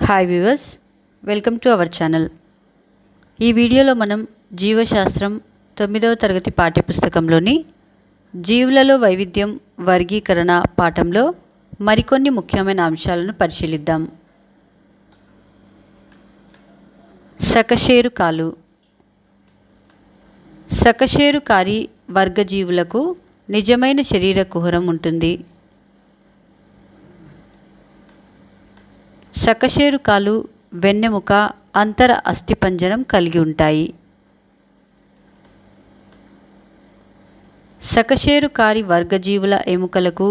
Hi viewers, welcome to our channel. ఈ వీడియోలో మనం జీవశాస్త్రం 9వ తరగతి పాఠ్యపుస్తకంలోని జీవులలో వైవిధ్యం వర్గీకరణ పాఠంలో మరికొన్ని ముఖ్యమైన అంశాలను పరిశీలిద్దాం. సకశేరుకాలు. సకశేరుకారి వర్గజీవులకు నిజమైన శరీర కుహరం ఉంటుంది. సకశేరుకాలు వెన్నెముక, అంతర అస్థిపంజరం కలిగి ఉంటాయి. సకశేరుకారి వర్గజీవుల ఎముకలకు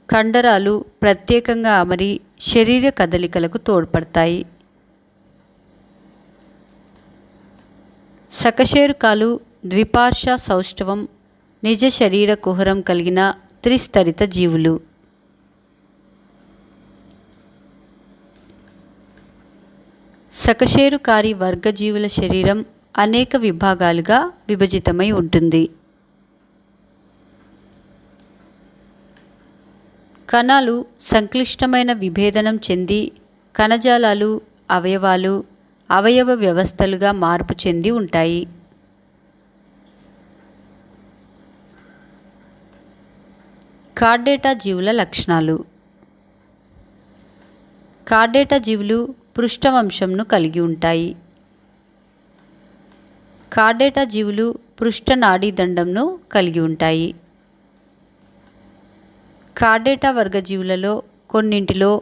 కండరాలు ప్రత్యేకంగా అమరి శరీర కదలికలకు తోడ్పడతాయి. సకశేరుకాలు ద్విపార్శ్వ సౌష్ఠవం, నిజ శరీర కుహరం కలిగిన త్రిస్తరిత జీవులు. సకశేరుకారి వర్గజీవుల శరీరం అనేక విభాగాలుగా విభజితమై ఉంటుంది. కణాలు సంక్లిష్టమైన విభేదనం చెంది కణజాలాలు, అవయవాలు, అవయవ వ్యవస్థలుగా మార్పు చెంది ఉంటాయి. కార్డేటా జీవుల లక్షణాలు. కార్డేటా జీవులు పృష్ఠవంశంను కలిగి ఉంటాయి. కార్డేటా జీవులు పృష్ఠ నాడీదండంను కలిగి ఉంటాయి. కార్డేటా వర్గజీవులలో కొన్నింటిలో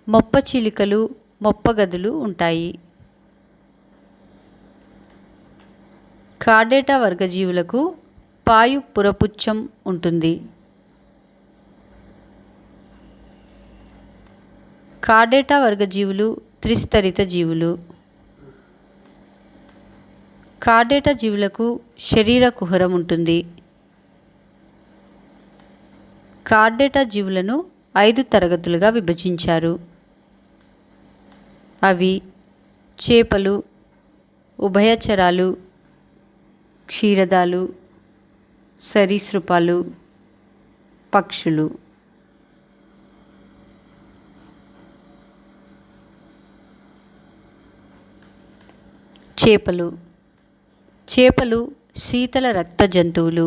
మొప్పచీలికలు, మొప్పగదులు ఉంటాయి. కార్డేటా వర్గజీవులకు పాయు పురపుచ్చం ఉంటుంది. కార్డేటా వర్గజీవులు త్రిస్తరిత జీవులు. కార్డేటా జీవులకు శరీర కుహరం ఉంటుంది. కార్డేటా జీవులను 5 తరగతులుగా విభజించారు. అవి చేపలు, ఉభయచరాలు, క్షీరదాలు, సరీసృపాలు, పక్షులు. చేపలు. చేపలు శీతల రక్త జంతువులు.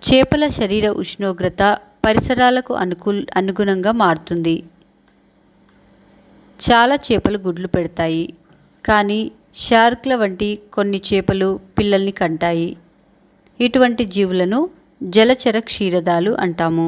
చేపల శరీర ఉష్ణోగ్రత పరిసరాలకు అనుగుణంగా మారుతుంది. చాలా చేపలు గుడ్లు పెడతాయి, కానీ షార్క్ల వంటి కొన్ని చేపలు పిల్లల్ని కంటాయి. ఇటువంటి జీవులను జలచర క్షీరదాలు అంటాము.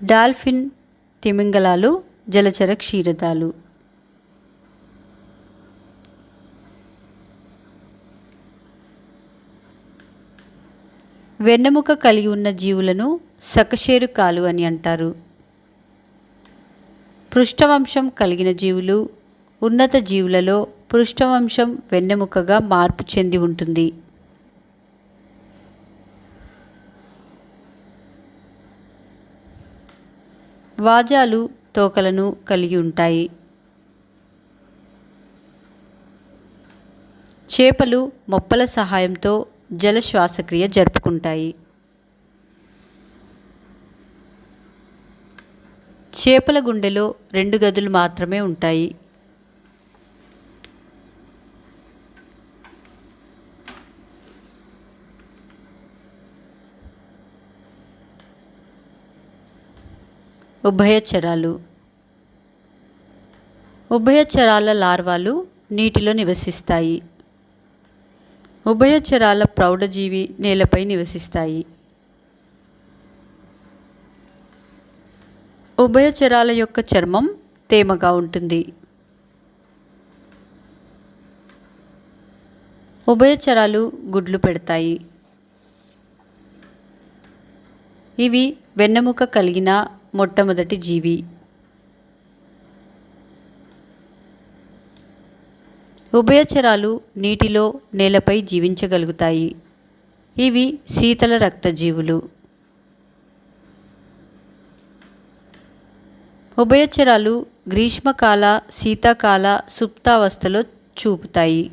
డాల్ఫిన్, తిమింగలాలు జలచర క్షీరదాలు. వెన్నెముక కలిగి ఉన్న జీవులను సకశేరుకాలు అని అంటారు. పృష్ఠవంశం కలిగిన జీవులు ఉన్నత జీవులలో పృష్ఠవంశం వెన్నెముకగా మార్పు చెంది ఉంటుంది. వాజాలు తోకలను కలిగి ఉంటాయి. చేపలు మొప్పల సహాయంతో జల శ్వాసక్రియ జరుపుకుంటాయి. చేపల గుండెలో 2 గదులు మాత్రమే ఉంటాయి. ఉభయచరాలు. ఉభయచరాల లార్వాలు నీటిలో నివసిస్తాయి. ఉభయచరాల ప్రౌఢజీవి నేలపై నివసిస్తాయి. ఉభయచరాల యొక్క చర్మం తేమగా ఉంటుంది. ఉభయచరాలు గుడ్లు పెడతాయి. ఇవి వెన్నెముక కలిగిన మొట్టమొదటి జీవి. ఉభయచరాలు నీటిలో, నేలపై జీవించగలుగుతాయి. ఇవి శీతల రక్తజీవులు. ఉభయచరాలు గ్రీష్మకాల, శీతాకాల సుప్తావస్థలో చూపుతాయి.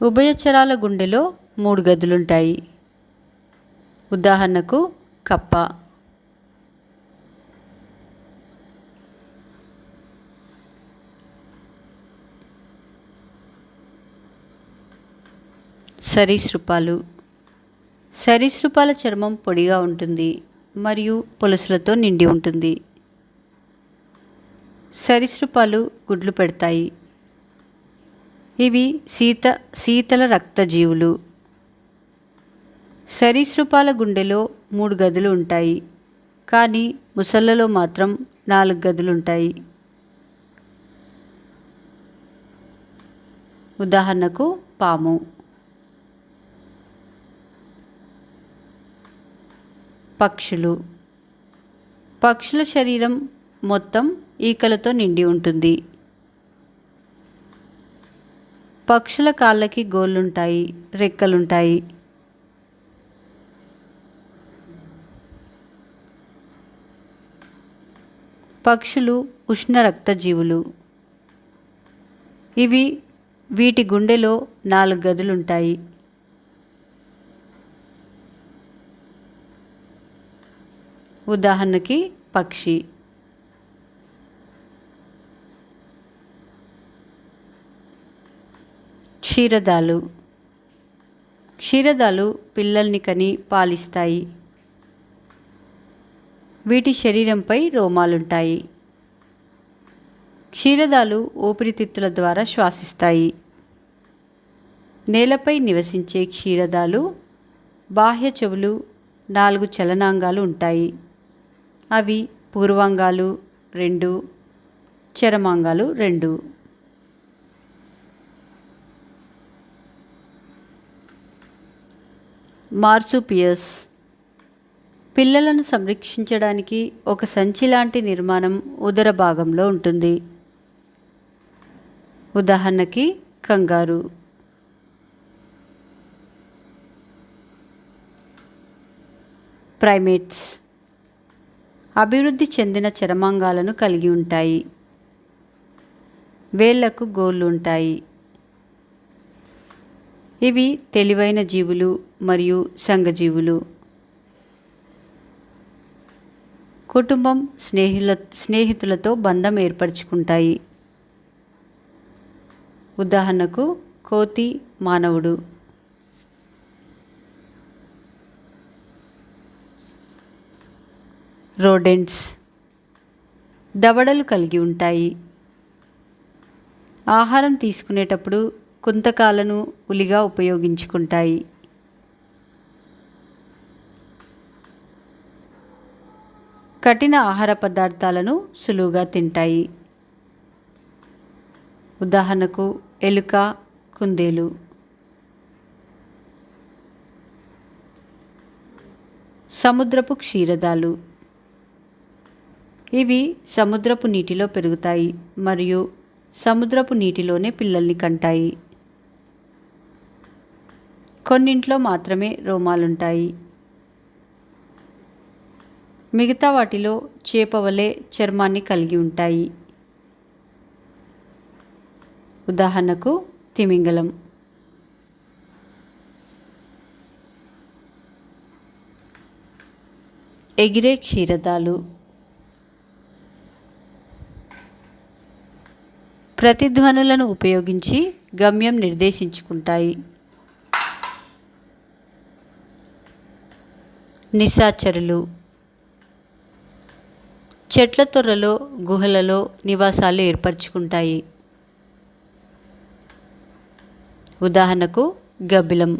ఉభయచరాల గుండెలో 3 గదులుంటాయి. ఉదాహరణకు కప్ప. సరీసృపాలు. సరీసృపాల చర్మం పొడిగా ఉంటుంది మరియు పొలుసులతో నిండి ఉంటుంది. సరీసృపాలు గుడ్లు పెడతాయి. ఇవి శీతల రక్తజీవులు. సరీసృపాల గుండెలో 3 గదులు ఉంటాయి, కానీ ముసళ్ళలో మాత్రం 4 గదులుంటాయి. ఉదాహరణకు పాము. పక్షులు. పక్షుల శరీరం మొత్తం ఈకలతో నిండి ఉంటుంది. పక్షుల కాళ్ళకి గోళ్ళుంటాయి, రెక్కలుంటాయి. పక్షులు ఉష్ణ రక్తజీవులు. వీటి గుండెలో 4 గదులుంటాయి. ఉదాహరణకి పక్షి. క్షీరదాలు. క్షీరదాలు పిల్లల్ని కని పాలిస్తాయి. వీటి శరీరంపై రోమాలుంటాయి. క్షీరదాలు ఊపిరితిత్తుల ద్వారా శ్వాసిస్తాయి. నేలపై నివసించే క్షీరదాలు బాహ్య చెవులు, 4 చలనాంగాలు ఉంటాయి. అవి పూర్వాంగాలు 2, చరమాంగాలు 2. మార్సుపియస్. పిల్లలను సంరక్షించడానికి ఒక సంచి లాంటి నిర్మాణం ఉదర భాగంలో ఉంటుంది. ఉదాహరణకి కంగారు. ప్రైమేట్స్. అభివృద్ధి చెందిన చర్మాంగాలను కలిగి ఉంటాయి. వేళ్లకు గోళ్ళు ఉంటాయి. ఇవి తెలివైన జీవులు మరియు సంఘజీవులు. కుటుంబం, స్నేహితులతో బంధం ఏర్పరచుకుంటాయి. ఉదాహరణకు కోతి, మానవుడు. రోడెంట్స్. దవడలు కలిగి ఉంటాయి. ఆహారం తీసుకునేటప్పుడు కుంతకాలను ఉలిగా ఉపయోగించుకుంటాయి. కఠిన ఆహార పదార్థాలను సులువుగా తింటాయి. ఉదాహరణకు ఎలుక, కుందేలు. సముద్రపు క్షీరదాలు. ఇవి సముద్రపు నీటిలో పెరుగుతాయి మరియు సముద్రపు నీటిలోనే పిల్లల్ని కంటాయి. కొన్నింట్లో మాత్రమే రోమాలుంటాయి. మిగతా వాటిలో చేప వలె చర్మాన్ని కలిగి ఉంటాయి. ఉదాహరణకు తిమింగలం. ఎగిరే క్షీరదాలు. ప్రతిధ్వనులను ఉపయోగించి గమ్యం నిర్దేశించుకుంటాయి. నిశాచరులు. చెట్ల తొర్రలో, గుహలలో నివాసాలు ఏర్పరచుకుంటాయి. ఉదాహరణకు గబ్బిలం.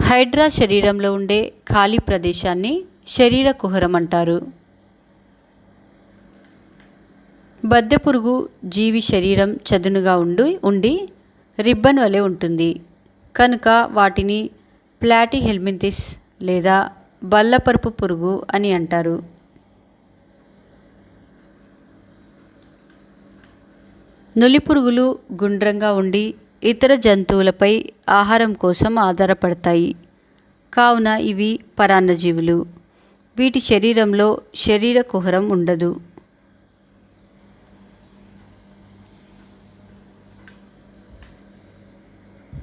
హైడ్రా శరీరంలో ఉండే ఖాళీ ప్రదేశాన్ని శరీర కుహరం అంటారు. బద్దెపురుగు జీవి శరీరం చదునుగా ఉండి రిబ్బన్ వలె ఉంటుంది కనుక వాటిని ప్లాటిహెల్మింథిస్ లేదా బల్లపరుపు పురుగు అని అంటారు. నులిపురుగులు గుండ్రంగా ఉండి ఇతర జంతువులపై ఆహారం కోసం ఆధారపడతాయి. కావున ఇవి పరాన్నజీవులు. వీటి శరీరంలో శరీర కుహరం ఉండదు.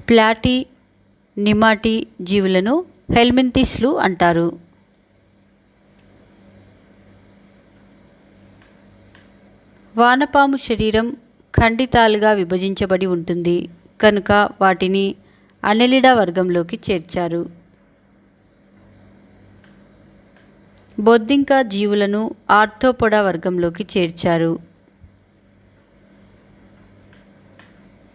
ప్లాటీ నిమాటీ జీవులను హెల్మింథిస్లు అంటారు. వానపాము శరీరం ఖండితాలుగా విభజించబడి ఉంటుంది కనుక వాటిని అనెలిడా వర్గంలోకి చేర్చారు. బొద్దింక జీవులను ఆర్థ్రోపోడా వర్గంలోకి చేర్చారు.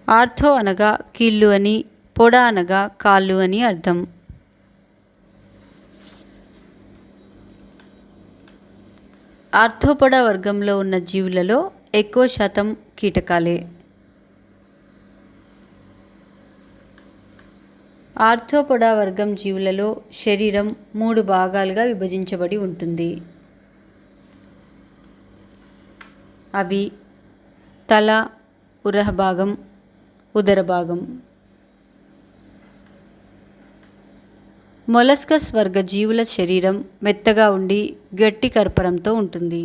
ఆర్థో అనగా కీళ్ళు అని, పొడా అనగా కాళ్ళు అని అర్థం. ఆర్థ్రోపోడా వర్గంలో ఉన్న జీవులలో ఎక్కువ శాతం కీటకాలే. ఆర్థ్రోపోడా వర్గం జీవులలో శరీరం 3 భాగాలుగా విభజించబడి ఉంటుంది. అవి తల, ఉరహ భాగం, ఉదర భాగం. మొలస్కస్ వర్గ జీవుల శరీరం మెత్తగా ఉండి గట్టి కర్పరంతో ఉంటుంది.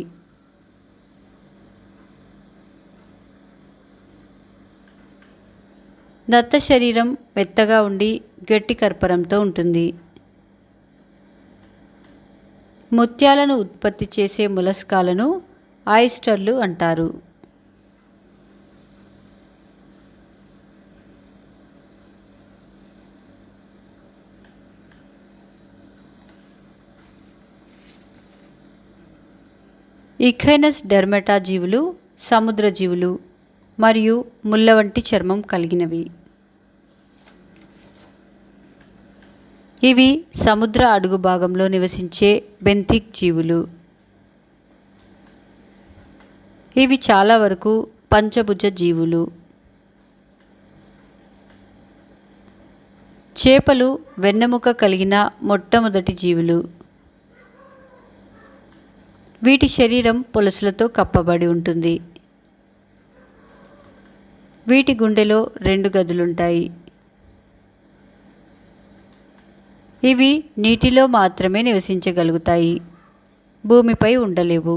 దత్త శరీరం మెత్తగా ఉండి గట్టి కర్పరంతో ఉంటుంది. ముత్యాలను ఉత్పత్తి చేసే మొలస్కాలను ఆయిస్టర్లు అంటారు. ఇఖైనస్ డెర్మేటా జీవులు సముద్ర జీవులు మరియు ముళ్ళ వంటి చర్మం కలిగినవి. ఇవి సముద్ర అడుగు భాగంలో నివసించే బెంథిక్ జీవులు. ఇవి చాలా వరకు పంచభుజ జీవులు. చేపలు వెన్నెముక కలిగిన మొట్టమొదటి జీవులు. వీటి శరీరం పొలుసులతో కప్పబడి ఉంటుంది. వీటి గుండెలో 2 గదులుంటాయి. ఇవి నీటిలో మాత్రమే నివసించగలుగుతాయి, భూమిపై ఉండలేవు.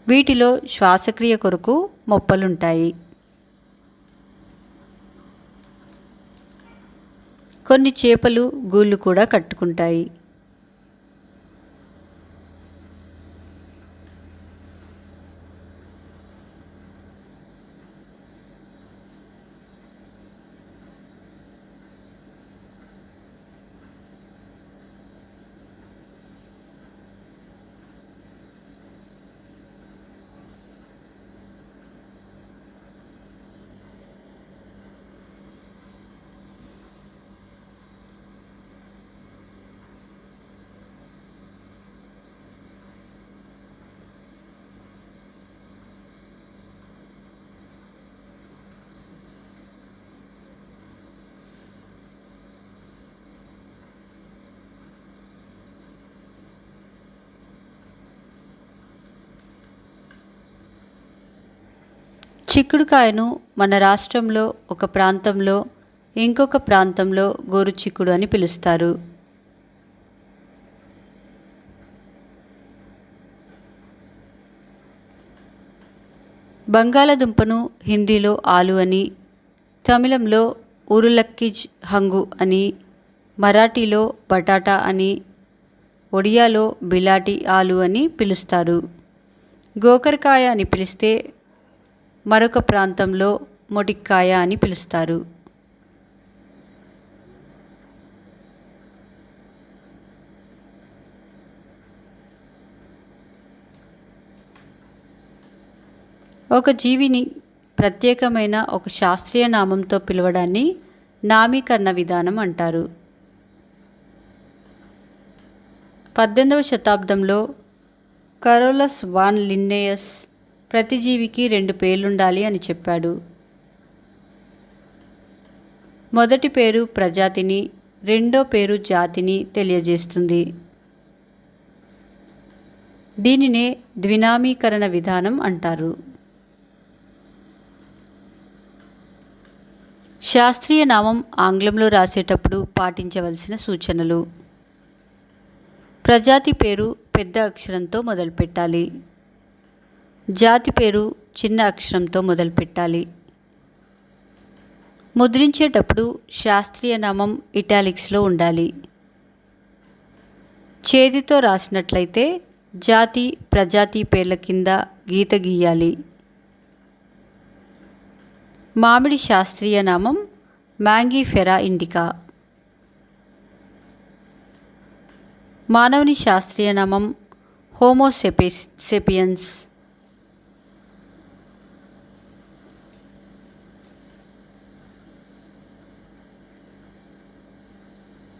వీటిలో శ్వాసక్రియ కొరకు మొప్పలుంటాయి. కొన్ని చేపలు గూళ్ళు కూడా కట్టుకుంటాయి. చిక్కుడుకాయను మన రాష్ట్రంలో ఒక ప్రాంతంలో, ఇంకొక ప్రాంతంలో గోరు చిక్కుడు అని పిలుస్తారు. బంగాళదుంపను హిందీలో ఆలు అని, తమిళంలో ఉరులక్కిజ్ హంగు అని, మరాఠీలో బటాటా అని, ఒడియాలో బిలాటి ఆలు అని పిలుస్తారు. గోకరకాయ అని పిలిస్తే మరొక ప్రాంతంలో మొటిక్కాయ అని పిలుస్తారు. ఒక జీవిని ప్రత్యేకమైన ఒక శాస్త్రీయ నామంతో పిలవడాన్ని నామీకరణ విధానం అంటారు. 18వ శతాబ్దంలో కరోలస్ వాన్ లిన్నెయస్ ప్రతి జీవికి 2 పేర్లుండాలి అని చెప్పాడు. మొదటి పేరు ప్రజాతిని, రెండో పేరు జాతిని తెలియజేస్తుంది. దీనినే ద్వినామీకరణ విధానం అంటారు. శాస్త్రీయ నామం ఆంగ్లంలో రాసేటప్పుడు పాటించవలసిన సూచనలు. ప్రజాతి పేరు పెద్ద అక్షరంతో మొదలుపెట్టాలి. జాతి పేరు చిన్న అక్షరంతో మొదలుపెట్టాలి. ముద్రించేటప్పుడు శాస్త్రీయ నామం ఇటాలిక్స్లో ఉండాలి. చేతితో రాసినట్లయితే జాతి ప్రజాతి పేర్ల కింద గీత గీయాలి. మామిడి శాస్త్రీయ నామం మ్యాంగిఫెరా ఇండికా. మానవుని శాస్త్రీయ నామం హోమోసెపియన్స్.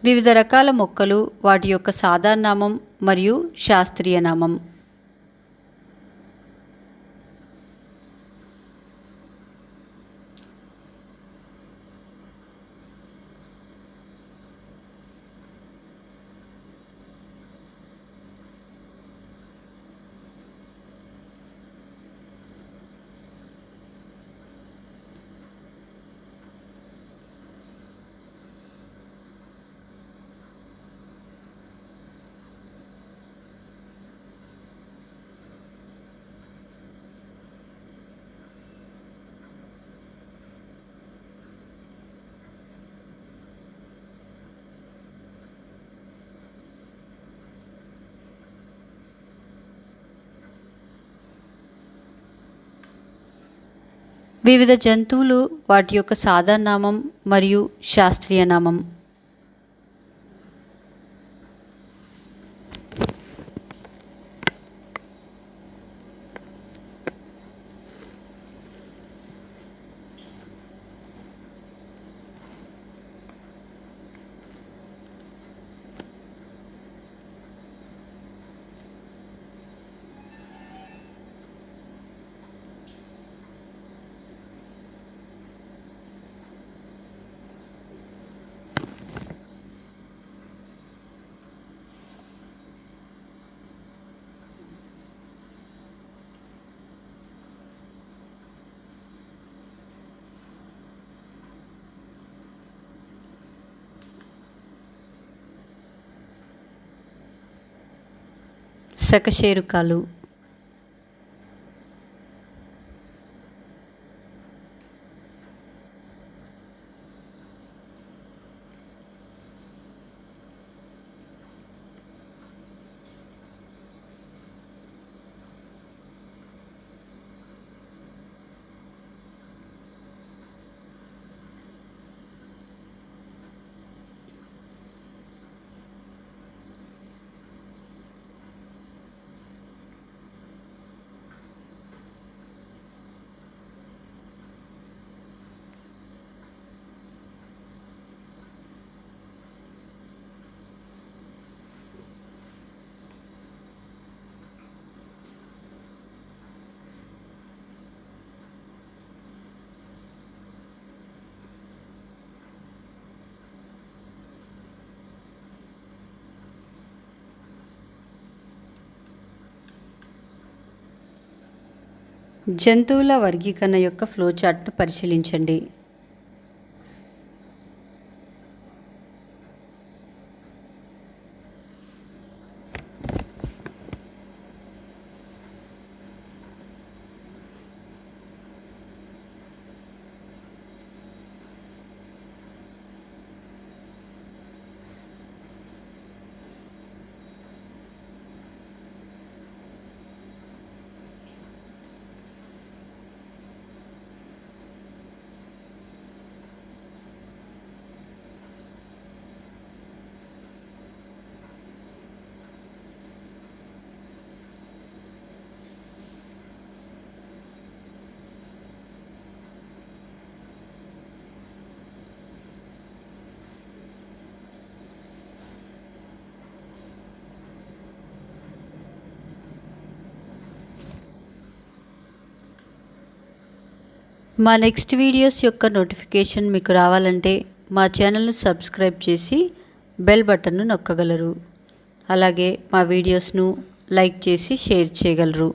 వివిధ రకాల మొక్కలు వాటి యొక్క సాధారణ నామం మరియు శాస్త్రీయ నామం. వివిధ జంతువులు వాటి యొక్క సాధారణ నామం మరియు శాస్త్రీయ నామం. సకశేరుకాలు. జంతువుల వర్గీకరణ యొక్క ఫ్లోచార్ట్ను పరిశీలించండి. మా నెక్స్ట్ వీడియోస్ యొక్క నోటిఫికేషన్ మీకు రావాలంటే మా ఛానల్ను సబ్స్క్రైబ్ చేసి బెల్ బటన్ను నొక్కగలరు. అలాగే మా వీడియోస్ను లైక్ చేసి షేర్ చేయగలరు.